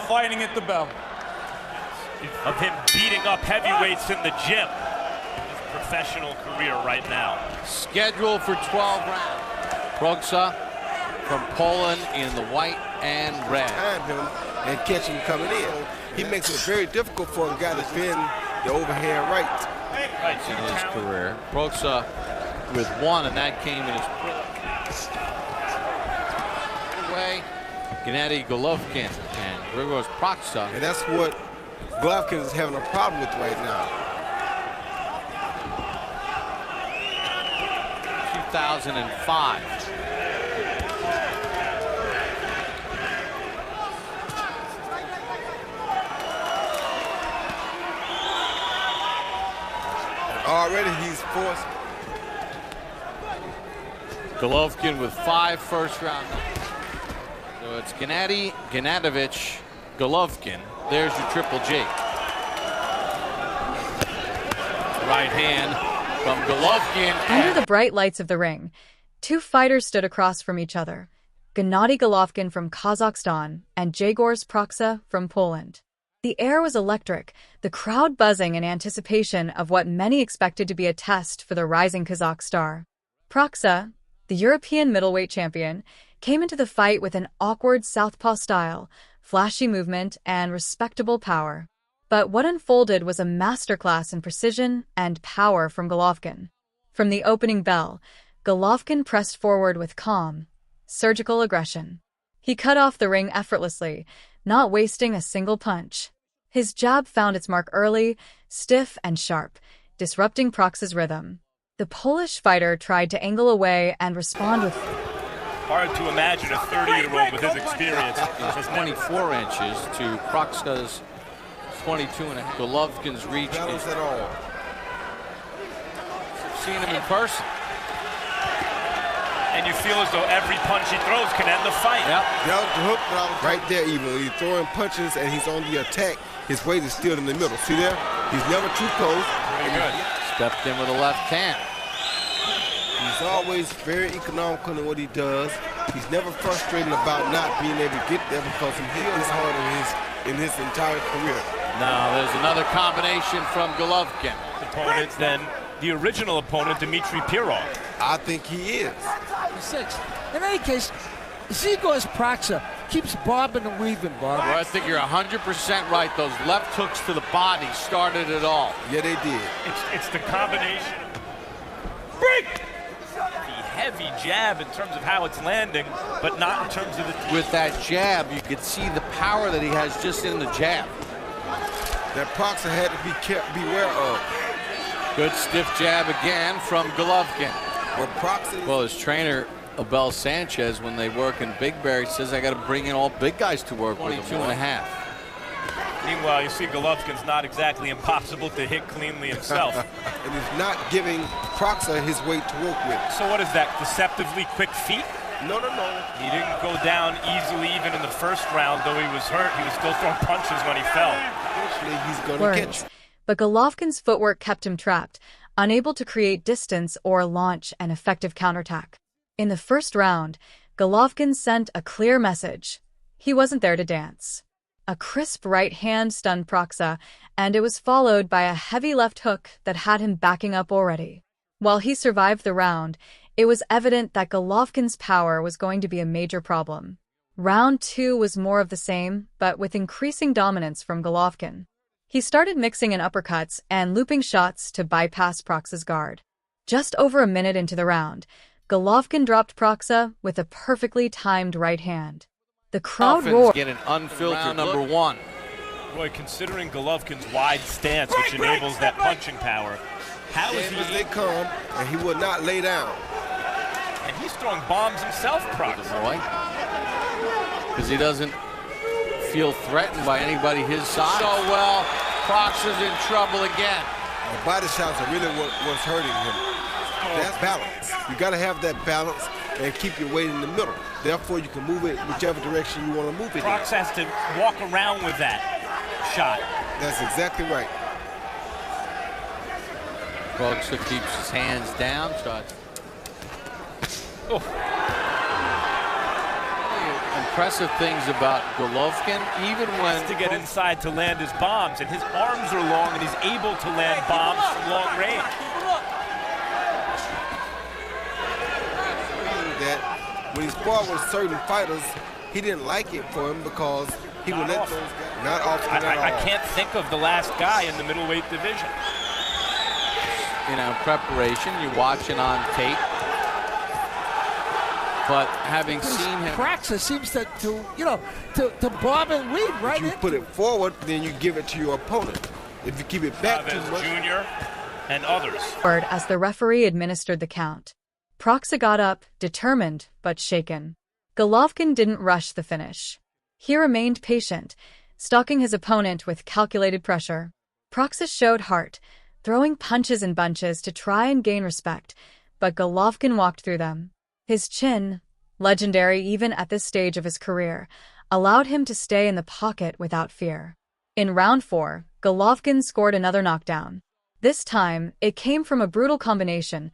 fighting at the bell. Of him beating up heavyweights in the gym. His professional career right now. Scheduled for 12 rounds. Proksa from Poland in the white and red. Time him and catch him coming in. He makes it very difficult for a guy to defend the overhand right. In his career. Proksa with one, and that came in his way. Gennady Golovkin and Grzegorz Proksa. And that's what Golovkin is having a problem with right now. 2005. Already he's forced. Golovkin with 5 first-round. So it's Gennadovich Golovkin. There's your Triple G. Right hand from Golovkin. Under the bright lights of the ring, two fighters stood across from each other. Gennady Golovkin from Kazakhstan and Grzegorz Proksa from Poland. The air was electric, the crowd buzzing in anticipation of what many expected to be a test for the rising Kazakh star. Proksa, the European middleweight champion, came into the fight with an awkward southpaw style, flashy movement, and respectable power. But what unfolded was a masterclass in precision and power from Golovkin. From the opening bell, Golovkin pressed forward with calm, surgical aggression. He cut off the ring effortlessly, not wasting a single punch. His jab found its mark early, stiff and sharp, disrupting Proksa's rhythm. The Polish fighter tried to angle away and respond with... Hard to imagine a 30-year-old with his experience. It's 24 inches to Proksa's 22 and a half. Golovkin's reach Balance is... at all. Seen him in person. And you feel as though every punch he throws can end the fight. Yep. That was the hook right there even. He's throwing punches and he's on the attack. His weight is still in the middle. See there? He's never too close. Very good. Stepped in with a left hand. He's always very economical in what he does. He's never frustrated about not being able to get there because he hit this hard in his entire career. Now there's another combination from Golovkin. Opponent, then the original opponent, Dmitry Pirov. I think he is. 6. In any case, Grzegorz Proksa keeps bobbing and weaving, Bob. Well, I think you're 100% right. Those left hooks to the body started it all. Yeah, they did. It's the combination. Break! The heavy jab in terms of how it's landing, but not in terms of the... With that jab, you could see the power that he has just in the jab. That Proksa had to beware of. Good stiff jab again from Golovkin. Proksa... Well, his trainer, Abel Sanchez, when they work in Big Bear, he says, I got to bring in all big guys to work with him. 22 and a half. Meanwhile, you see Golovkin's not exactly impossible to hit cleanly himself. And he's not giving Proksa his weight to work with. So what is that, deceptively quick feet? No. He didn't go down easily even in the first round, though he was hurt. He was still throwing punches when he fell. Eventually, he's going to catch him. But Golovkin's footwork kept him trapped, unable to create distance or launch an effective counterattack. In the first round, Golovkin sent a clear message. He wasn't there to dance. A crisp right hand stunned Proksa, and it was followed by a heavy left hook that had him backing up already. While he survived the round, it was evident that Golovkin's power was going to be a major problem. Round 2 was more of the same, but with increasing dominance from Golovkin. He started mixing in uppercuts and looping shots to bypass Proksa's guard. Just over a minute into the round, Golovkin dropped Proksa with a perfectly timed right hand. The crowd roared. Get an unfiltered round number 1. Boy, considering Golovkin's wide stance, which enables that punching power, how is he... As they come, and he will not lay down. And he's throwing bombs himself, Proksa. Because he doesn't feel threatened by anybody his size. So well, Proksa's in trouble again. The body shots are really what's hurting him. That's balance. You got to have that balance and keep your weight in the middle. Therefore, you can move it whichever direction you want to move it in. Proksa has to walk around with that shot. That's exactly right. Proksa keeps his hands down. Oh. impressive things about Golovkin, even when to get inside to land his bombs, and his arms are long, and he's able to land bombs from long range. That when he sparred with certain fighters, he didn't like it for him because he would let those guys not often at all. I can't think of the last guy in the middleweight division. You know, preparation, you're watching on tape. But having seen him, Proksa seems to bob and weave right if you put it forward, then you give it to your opponent. If you keep it back too much. Jr. and others. As the referee administered the count, Proksa got up, determined but shaken. Golovkin didn't rush the finish. He remained patient, stalking his opponent with calculated pressure. Proksa showed heart, throwing punches in bunches to try and gain respect, but Golovkin walked through them. His chin, legendary even at this stage of his career, allowed him to stay in the pocket without fear. In round 4, Golovkin scored another knockdown. This time, it came from a brutal combination,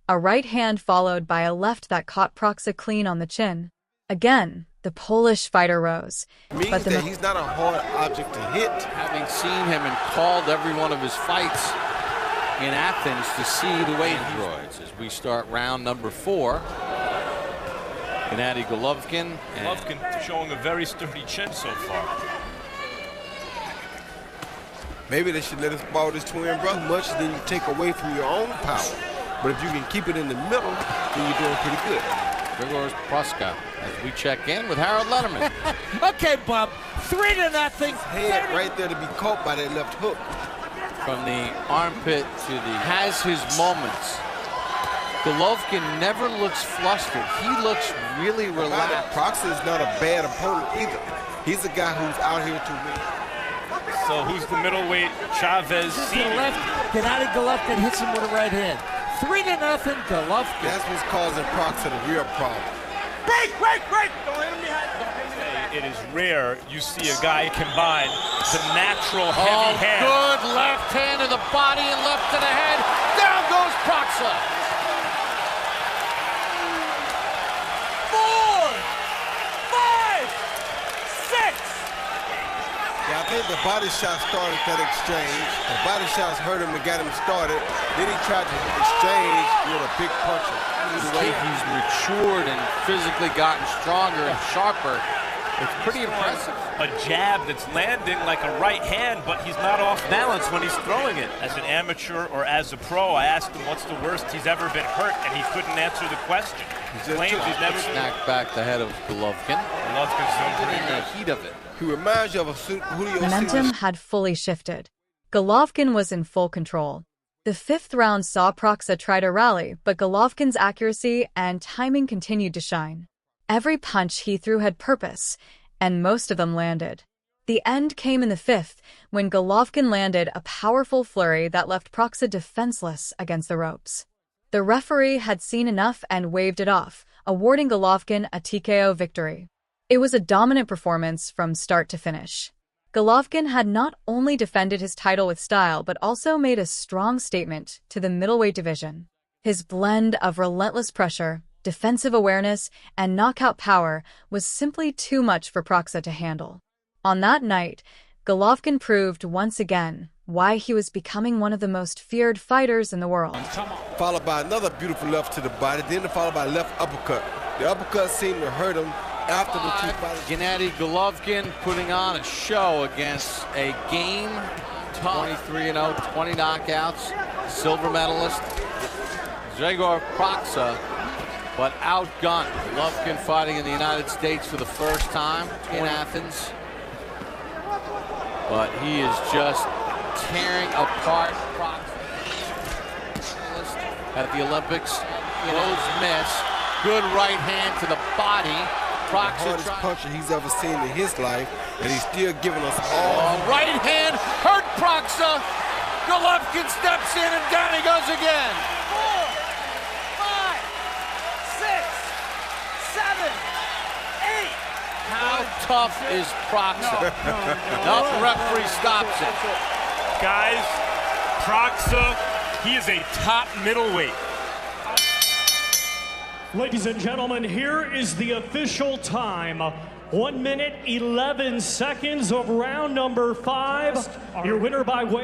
a right hand followed by a left that caught Proksa clean on the chin. Again, the Polish fighter rose. Means that he's not a hard object to hit. having seen him and called every one of his fights in Athens to see the weight droids as we start round number 4. Gennady Golovkin. Golovkin showing a very sturdy chin so far. Maybe they should let us spar this twin brother much, then you take away from your own power. But if you can keep it in the middle, then you're doing pretty good. Grzegorz Proksa as we check in with Harold Letterman. Okay, Bob, 3-0. Head right there to be caught by that left hook. From the armpit to the has his moments. Golovkin never looks flustered. He looks really relaxed. Proksa is not a bad opponent either. He's a guy who's out here to win. So who's the middleweight? Chavez. To the left, Gennady Golovkin hits him with a right hand. 3-0, Golovkin. That's what's causing Proksa the real problem. Break! Don't hit him behind. It is rare you see a guy combine the natural heavy hand. Good left hand to the body and left to the head. Down goes Proksa. 4, 5, 6. Yeah, I think the body shot started that exchange. The body shots hurt him and got him started. Then he tried to exchange with a big puncher. The way he's matured and physically gotten stronger and sharper, it's pretty impressive. A jab that's landing like a right hand, but he's not off balance when he's throwing it. As an amateur or as a pro, I asked him what's the worst he's ever been hurt, and he couldn't answer the question. He claims he's never snapped back the head of Golovkin. Golovkin's in the heat of it. He reminds you of a Julio Momentum had fully shifted. Golovkin was in full control. The 5th round saw Proksa try to rally, but Golovkin's accuracy and timing continued to shine. Every punch he threw had purpose, and most of them landed. The end came in the 5th, when Golovkin landed a powerful flurry that left Proksa defenseless against the ropes. The referee had seen enough and waved it off, awarding Golovkin a TKO victory. It was a dominant performance from start to finish. Golovkin had not only defended his title with style but also made a strong statement to the middleweight division. His blend of relentless pressure, defensive awareness, and knockout power was simply too much for Proksa to handle. On that night, Golovkin proved once again why he was becoming one of the most feared fighters in the world. Followed by another beautiful left to the body, then followed by a left uppercut. The uppercut seemed to hurt him after the 2 fights. Gennady Golovkin putting on a show against a game 23-0, 20 knockouts, silver medalist Grzegorz Proksa, but outgunned. Golovkin fighting in the United States for the first time in Athens, but he is just tearing apart Proksa. At the Olympics, close miss, good right hand to the body. Proksa, the hardest puncher he's ever seen in his life, and he's still giving us all. Right hand hurt Proksa. Golovkin steps in and down he goes again. 4, 5, 6, 7, 8. How tough is Proksa? No, the referee stops it. Guys, Proksa, he is a top middleweight. Ladies and gentlemen, here is the official time. 1 minute, 11 seconds of round number 5. Your winner by way